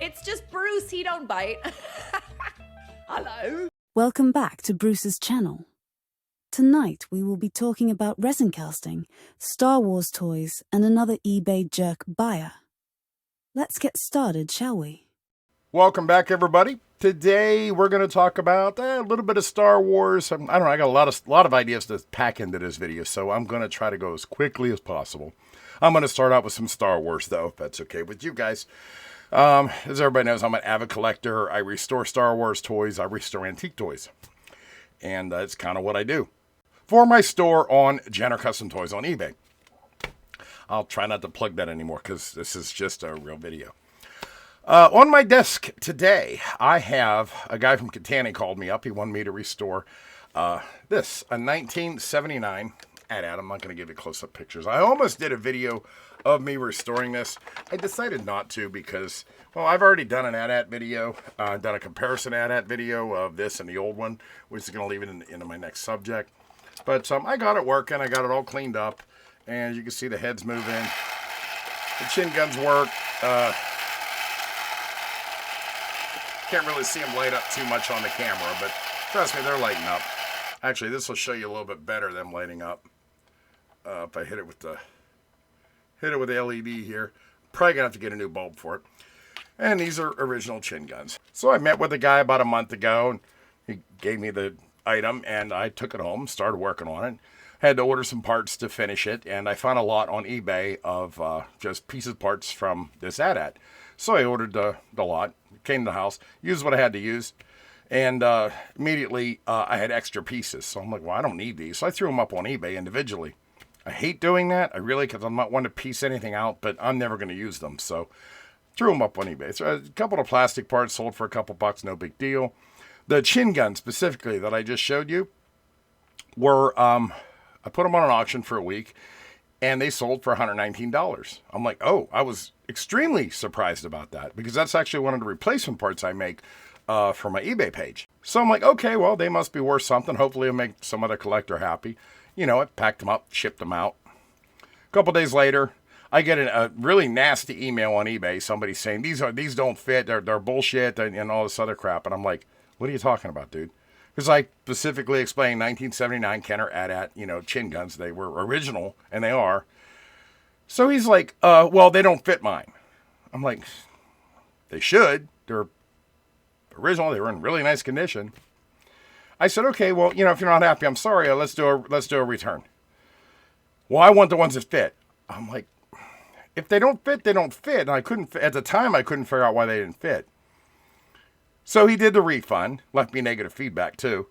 It's just Bruce, he don't bite. Hello. Welcome back to Bruce's channel. Tonight we will be talking about resin casting, Star Wars toys, and another eBay jerk buyer. Let's get started, shall we? Welcome back, everybody. Today we're going to talk about a little bit of Star Wars. I don't know, I got a lot of ideas to pack into this video, so I'm going to try to go as quickly as possible. I'm going to start out with some Star Wars, though, if that's okay with you guys. As everybody knows, I'm an avid collector. I restore Star Wars toys. I restore antique toys. And that's kind of what I do for my store on Jenner Custom Toys on eBay. I'll try not to plug that anymore because this is just a real video. On my desk today, I have a guy from Catania called me up. He wanted me to restore this, a 1979 AT-AT. I'm not going to give you close-up pictures. I almost did a video of me restoring this. I decided not to because, well, I've already done an AT-AT video, done a comparison AT-AT video of this and the old one, which is going to leave it into my next subject. But I got it working. I got it all cleaned up. And as you can see, the heads move in. The chin guns work. Can't really see them light up too much on the camera, but trust me, they're lighting up. Actually, this will show you a little bit better them lighting up. If I hit it with the LED here, probably gonna have to get a new bulb for it. And these are original chin guns. So I met with a guy about a month ago, and he gave me the item, and I took it home, started working on it. Had to order some parts to finish it, and I found a lot on eBay of just pieces parts from this AT-AT. So I ordered the lot, came to the house, used what I had to use, and immediately I had extra pieces. So I'm like, well, I don't need these. So I threw them up on eBay individually. I hate doing that, because I'm not one to piece anything out, but I'm never going to use them. So threw them up on eBay. So a couple of plastic parts sold for a couple bucks, no big deal. The chin gun specifically that I just showed you were, I put them on an auction for a week, and they sold for $119. I'm like, oh, I was extremely surprised about that because that's actually one of the replacement parts I make for my eBay page. So I'm like, okay, well, they must be worth something. Hopefully it'll make some other collector happy. You know, I packed them up, shipped them out. A couple days later, I get a really nasty email on eBay. Somebody saying, these don't fit, they're bullshit, and all this other crap. And I'm like, what are you talking about, dude? Because I specifically explained 1979 Kenner AT-AT, chin guns. They were original, and they are. So he's like, well, they don't fit mine. I'm like, they should. They're original. They were in really nice condition. I said, okay, well, if you're not happy, I'm sorry. Let's do a return. Well, I want the ones that fit. I'm like, if they don't fit, they don't fit. And at the time, I couldn't figure out why they didn't fit. So he did the refund, left me negative feedback too.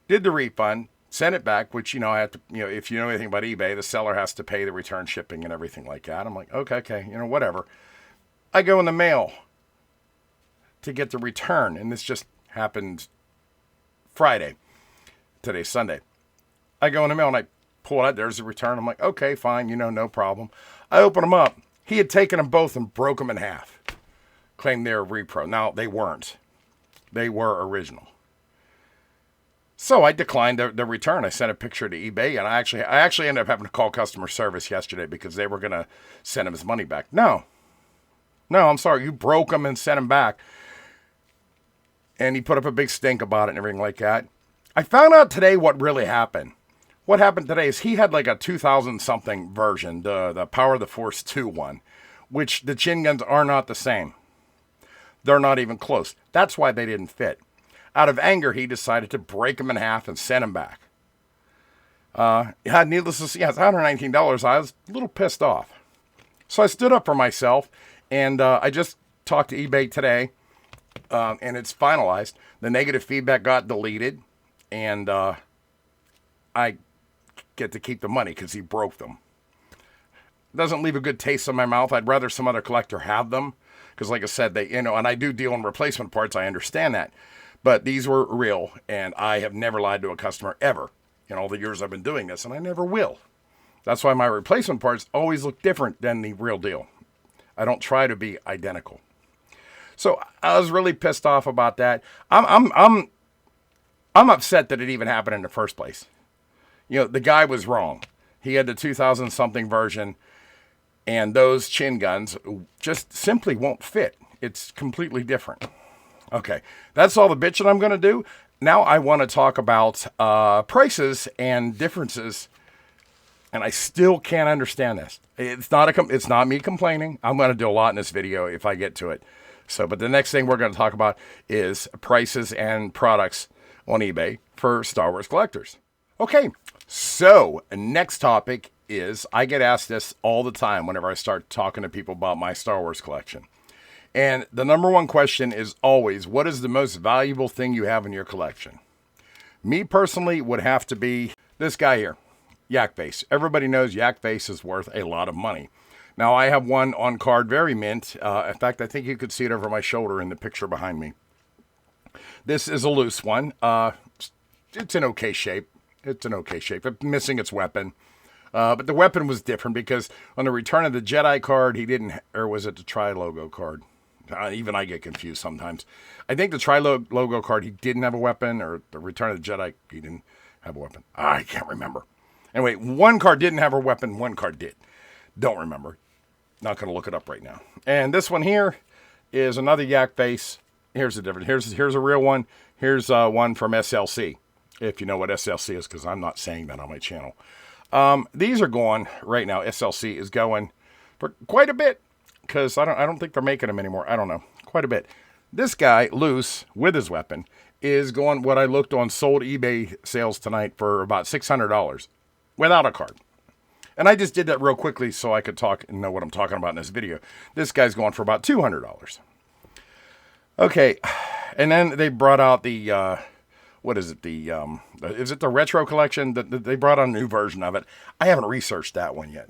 Did the refund, sent it back, which, I have to, if you know anything about eBay, the seller has to pay the return shipping and everything like that. I'm like, okay, whatever. I go in the mail to get the return, and this just happened Friday. Today's Sunday. I go in the mail and I pull it out. There's the return. I'm like, okay, fine, no problem. I open them up. He had taken them both and broke them in half. Claimed they were repro. Now, they weren't. They were original. So I declined the return. I sent a picture to eBay, and I actually ended up having to call customer service yesterday because they were going to send him his money back. No, I'm sorry. You broke them and sent them back. And he put up a big stink about it and everything like that. I found out today what really happened. What happened today is he had like a 2000-something version, the Power of the Force 2 one, which the chin guns are not the same. They're not even close. That's why they didn't fit. Out of anger, he decided to break them in half and send them back. Needless to say, it's $119. I was a little pissed off. So I stood up for myself, and I just talked to eBay today, and it's finalized. The negative feedback got deleted, and I get to keep the money because he broke them. Doesn't leave a good taste in my mouth. I'd rather some other collector have them. Because like I said, and I do deal in replacement parts. I understand that. But these were real, and I have never lied to a customer ever in all the years I've been doing this, and I never will. That's why my replacement parts always look different than the real deal. I don't try to be identical. So I was really pissed off about that. I'm upset that it even happened in the first place. The guy was wrong. He had the 2000-something version, and those chin guns just simply won't fit. it's completely different. Okay, that's all the bitching I'm going to do. Now I want to talk about prices and differences, and I still can't understand this. It's not me complaining. I'm going to do a lot in this video if I get to it. So, but the next thing we're going to talk about is prices and products on eBay for Star Wars collectors. Okay, so next topic is, I get asked this all the time whenever I start talking to people about my Star Wars collection. And the number one question is always, what is the most valuable thing you have in your collection? Me personally would have to be this guy here, Yak Base. Everybody knows Yak Base is worth a lot of money. Now, I have one on card, very mint. In fact, I think you could see it over my shoulder in the picture behind me. This is a loose one. It's in okay shape. It's missing its weapon. But the weapon was different because on the Return of the Jedi card, he didn't, or was it the Tri-Logo card? Even I get confused sometimes. I think the Tri-Logo card, he didn't have a weapon, or the Return of the Jedi, he didn't have a weapon. I can't remember. Anyway, one card didn't have a weapon, one card did. Don't remember. Not going to look it up right now. And this one here is another Yak Base. Here's the difference. Here's a real one. Here's one from SLC, if you know what SLC is, because I'm not saying that on my channel. These are going right now. SLC is going for quite a bit, because I don't think they're making them anymore. I don't know. Quite a bit. This guy, loose, with his weapon, is going, what I looked on sold eBay sales tonight, for about $600 without a card. And I just did that real quickly so I could talk and know what I'm talking about in this video. This guy's going for about $200. Okay, and then they brought out the, what is it? Is it the retro collection? They brought out a new version of it. I haven't researched that one yet.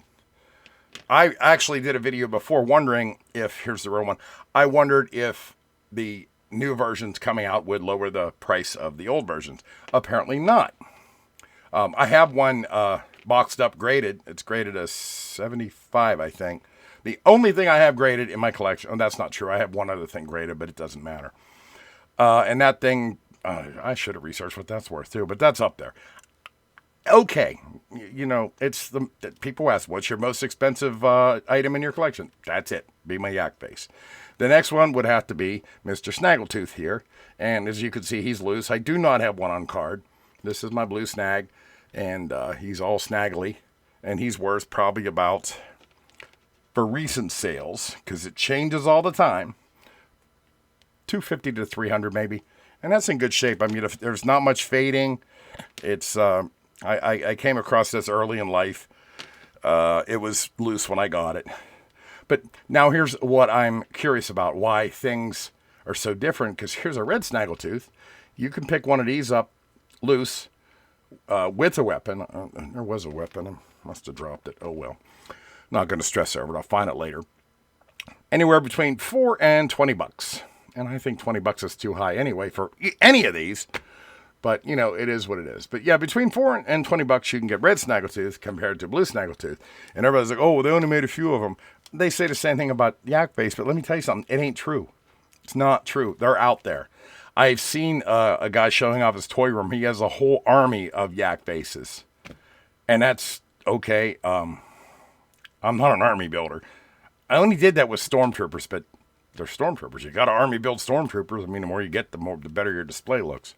I actually did a video before wondering if, here's the real one, I wondered if the new versions coming out would lower the price of the old versions. Apparently not. I have one boxed up, graded. It's graded a 75, I think. The only thing I have graded in my collection, that's not true. I have one other thing graded, but it doesn't matter. And that thing, I should have researched what that's worth too, but that's up there. Okay, you know, it's people ask, what's your most expensive item in your collection? That's it. Be my Yak Base. The next one would have to be Mr. Snaggletooth here. And as you can see, he's loose. I do not have one on card. This is my blue snag. And he's all snaggly. And he's worth probably about, for recent sales, because it changes all the time, $250 to $300 maybe. And that's in good shape. I mean, if there's not much fading, it's... I came across this early in life. It was loose when I got it. But now here's what I'm curious about, why things are so different, because here's a red Snaggletooth. You can pick one of these up loose with a weapon. There was a weapon. I must have dropped it. Oh, well. Not going to stress over it. I'll find it later. Anywhere between $4 and $20. And I think $20 is too high anyway for any of these. But, you know, it is what it is. But, yeah, between $4 and $20, you can get red Snaggletooth compared to blue Snaggletooth. And everybody's like, oh, well, they only made a few of them. They say the same thing about Yak Base, but let me tell you something. It ain't true. It's not true. They're out there. I've seen a guy showing off his toy room. He has a whole army of Yak Bases. And that's okay. I'm not an army builder. I only did that with Stormtroopers, but they're Stormtroopers. You got to army build Stormtroopers. I mean, the more you get, the better your display looks.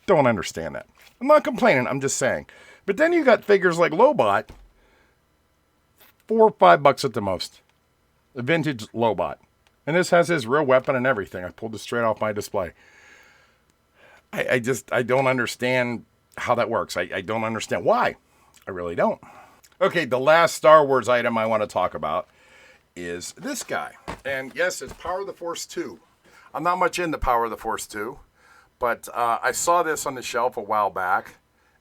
Don't understand that. I'm not complaining. I'm just saying. But then you got figures like Lobot, $4 or $5 at the most. A vintage Lobot. And this has his real weapon and everything. I pulled this straight off my display. I don't understand how that works. I don't understand why. I really don't. Okay, the last Star Wars item I want to talk about is this guy. And yes, it's Power of the Force 2. I'm not much into Power of the Force 2. But I saw this on the shelf a while back,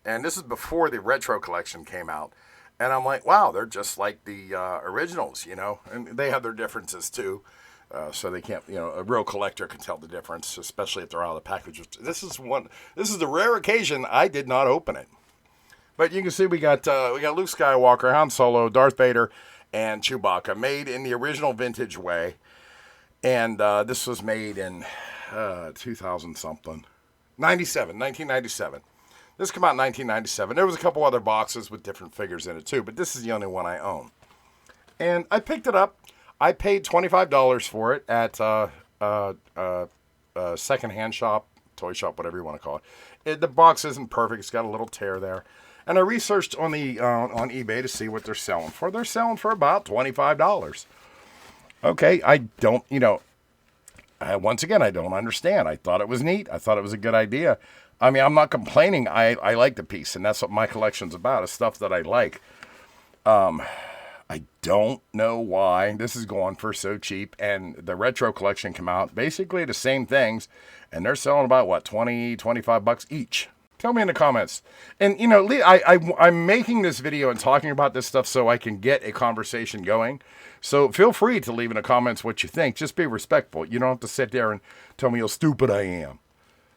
and this is before the retro collection came out. And I'm like, wow, they're just like the originals, you know. And they have their differences too, so they can't, you know, a real collector can tell the difference, especially if they're out of the package. This is the rare occasion I did not open it. But you can see we got Luke Skywalker, Han Solo, Darth Vader, and Chewbacca, made in the original vintage way. And this was made in 2000 something. 1997. This came out in 1997. There was a couple other boxes with different figures in it too, but this is the only one I own. And I picked it up. I paid $25 for it at a secondhand shop, toy shop, whatever you want to call it. The box isn't perfect. It's got a little tear there. And I researched on the on eBay to see what they're selling for. They're selling for about $25. Okay, I don't, once again, I don't understand. I thought it was neat. I thought it was a good idea. I mean, I'm not complaining. I like the piece, and that's what my collection's about, is stuff that I like. I don't know why this is going for so cheap, and the retro collection come out, basically the same things, and they're selling about, what, 20, 25 bucks each. Tell me in the comments. And, I'm making this video and talking about this stuff so I can get a conversation going. So feel free to leave in the comments what you think. Just be respectful. You don't have to sit there and tell me how stupid I am,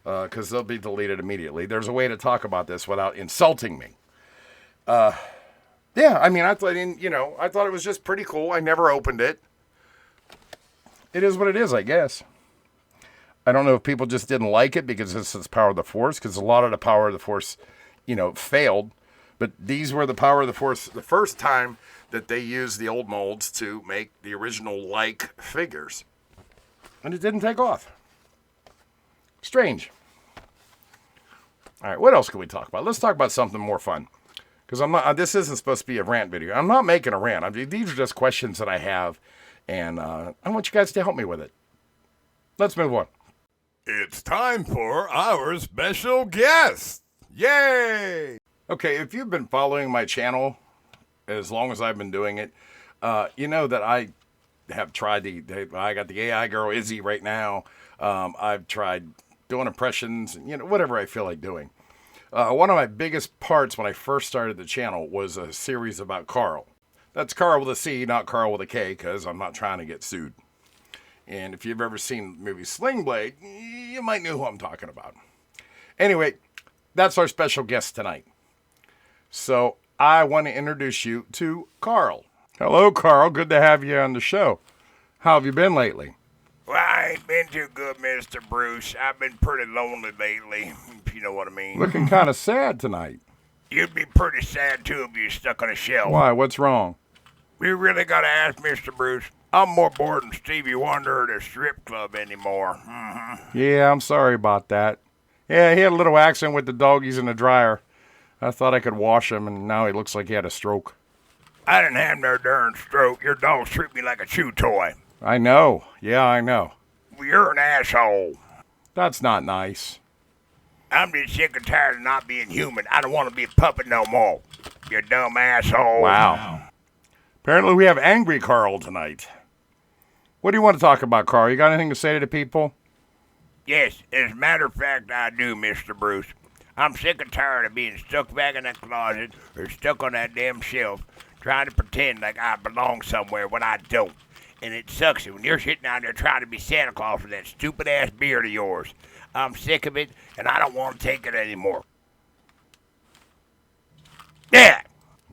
because they'll be deleted immediately. There's a way to talk about this without insulting me. Yeah, I mean, I thought it was just pretty cool. I never opened it. It is what it is, I guess. I don't know if people just didn't like it because this is Power of the Force, because a lot of the Power of the Force, failed. But these were the Power of the Force, the first time that they used the old molds to make the original like figures. And it didn't take off. Strange. All right, what else can we talk about? Let's talk about something more fun. Because this isn't supposed to be a rant video. I'm not making a rant. These are just questions that I have, and I want you guys to help me with it. Let's move on. It's time for our special guest. Yay! Okay, if you've been following my channel as long as I've been doing it, you know that I have tried I got the AI girl Izzy right now. I've tried doing impressions, and whatever I feel like doing. One of my biggest parts when I first started the channel was a series about Carl. That's Carl with a C, not Carl with a K, because I'm not trying to get sued. And if you've ever seen the movie Sling Blade, you might know who I'm talking about. Anyway, that's our special guest tonight. So I want to introduce you to Carl. Hello, Carl. Good to have you on the show. How have you been lately? Well, I ain't been too good, Mr. Bruce. I've been pretty lonely lately, if you know what I mean. Looking kind of sad tonight. You'd be pretty sad, too, if you were stuck on a shelf. Why? What's wrong? We really gotta ask Mr. Bruce. I'm more bored than Stevie Wonder at a strip club anymore. Mm-hmm. Yeah, I'm sorry about that. Yeah, he had a little accident with the doggies in the dryer. I thought I could wash him, and now he looks like he had a stroke. I didn't have no darn stroke. Your dogs treat me like a chew toy. I know. Yeah, I know. Well, you're an asshole. That's not nice. I'm just sick and tired of not being human. I don't want to be a puppet no more. You dumb asshole. Wow. Apparently we have Angry Carl tonight. What do you want to talk about, Carl? You got anything to say to the people? Yes, as a matter of fact, I do, Mr. Bruce. I'm sick and tired of being stuck back in that closet or stuck on that damn shelf trying to pretend like I belong somewhere when I don't. And it sucks when you're sitting down there trying to be Santa Claus with that stupid-ass beard of yours. I'm sick of it, and I don't want to take it anymore. Yeah.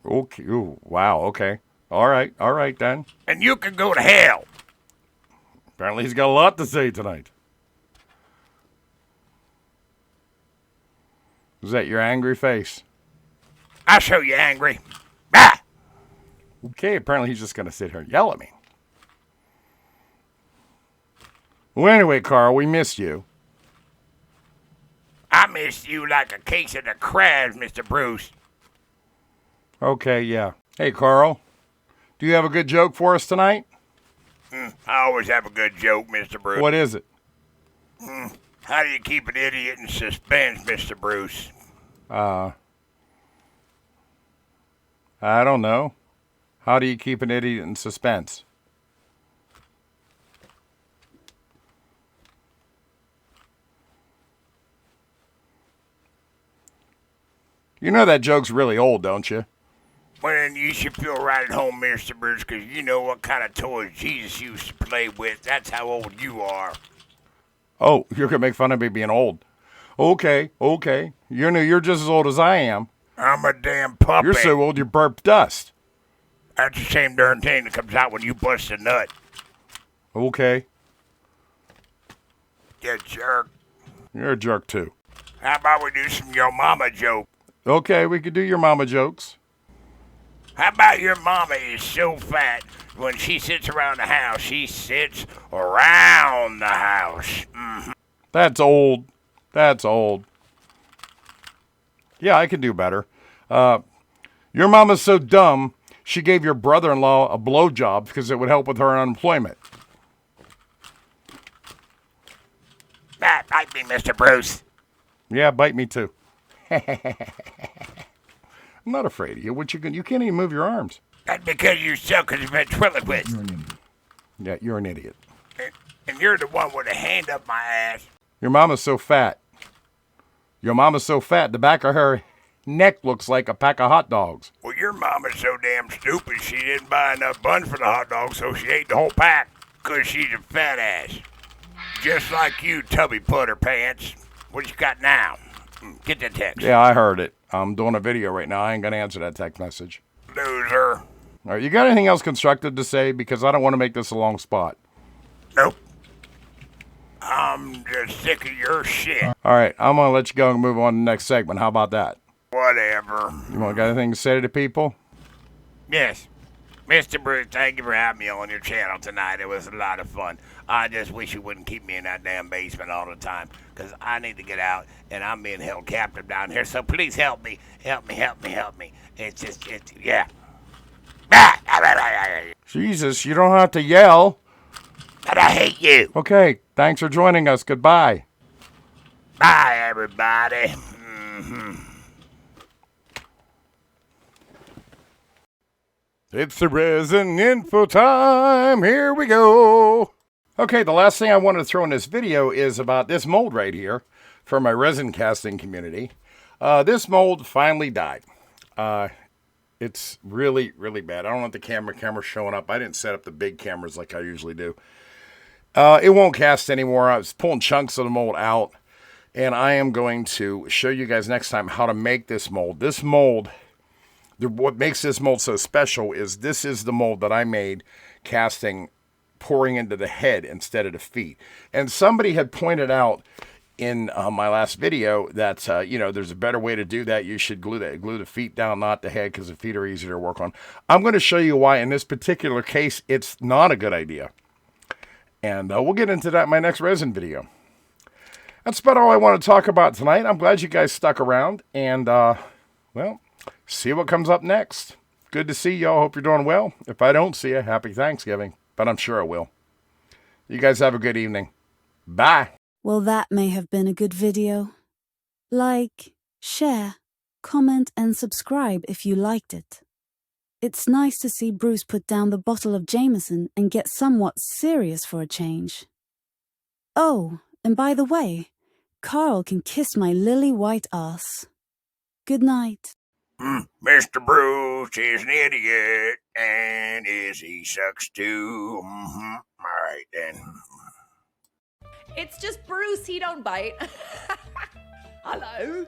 Okay. Ooh, wow, okay. All right then. And you can go to hell. Apparently he's got a lot to say tonight. Is that your angry face? I'll show you angry. Bah! Okay, apparently he's just going to sit here and yell at me. Well, anyway, Carl, we missed you. I miss you like a case of the crabs, Mr. Bruce. Okay, yeah. Hey, Carl, do you have a good joke for us tonight? I always have a good joke, Mr. Bruce. What is it? How do you keep an idiot in suspense, Mr. Bruce? I don't know. How do you keep an idiot in suspense? You know that joke's really old, don't you? Well, then you should feel right at home, Mr. Bruce, because you know what kind of toys Jesus used to play with. That's how old you are. Oh, you're going to make fun of me being old. Okay. You're just as old as I am. I'm a damn puppy. You're so old you burp dust. That's the same darn thing that comes out when you bust a nut. Okay. You jerk. You're a jerk, too. How about we do some your mama joke? Okay, we could do your mama jokes. How about your mama is so fat when she sits around the house, she sits around the house. That's old. That's old. Yeah, I can do better. Your mama's so dumb, she gave your brother-in-law a blowjob because it would help with her unemployment. Bite me, Mr. Bruce. Yeah, bite me too. I'm not afraid of you. You can't even move your arms. That's because you suck as a ventriloquist. Yeah, you're an idiot. And you're the one with a hand up my ass. Your mama's so fat. Your mama's so fat, the back of her neck looks like a pack of hot dogs. Well, your mama's so damn stupid she didn't buy enough buns for the hot dogs, so she ate the whole pack. 'Cause she's a fat ass. Just like you, tubby putter pants. What you got now? Get the text. Yeah, I heard it. I'm doing a video right now. I ain't gonna answer that text message. Loser. All right, you got anything else constructive to say? Because I don't want to make this a long spot. Nope. I'm just sick of your shit. All right, I'm gonna let you go and move on to the next segment. How about that? Whatever. You got anything to say to the people? Yes. Mr. Bruce, thank you for having me on your channel tonight. It was a lot of fun. I just wish you wouldn't keep me in that damn basement all the time, because I need to get out, and I'm being held captive down here, so please help me. Help me, help me, help me. Yeah. Jesus, you don't have to yell. But I hate you. Okay, thanks for joining us. Goodbye. Bye, everybody. It's the resin info time. Here we go. Okay, the last thing I wanted to throw in this video is about this mold right here for my resin casting community. This mold finally died. It's really, really bad. I don't want the camera showing up. I didn't set up the big cameras like I usually do. It won't cast anymore. I was pulling chunks of the mold out, and I am going to show you guys next time how to make this mold. This mold, what makes this mold so special is this is the mold that I made casting pouring into the head instead of the feet. And somebody had pointed out in my last video that, there's a better way to do that. You should glue the feet down, not the head, because the feet are easier to work on. I'm going to show you why in this particular case, it's not a good idea. And we'll get into that in my next resin video. That's about all I want to talk about tonight. I'm glad you guys stuck around. And, see what comes up next. Good to see y'all. Hope you're doing well. If I don't see you, happy Thanksgiving. But I'm sure I will. You guys have a good evening. Bye. Well, that may have been a good video. Like, share, comment, and subscribe if you liked it. It's nice to see Bruce put down the bottle of Jameson and get somewhat serious for a change. Oh, and by the way, Carl can kiss my lily white ass. Good night. Mr. Bruce is an idiot, and he sucks too. All right, then. It's just Bruce, he don't bite. Hello.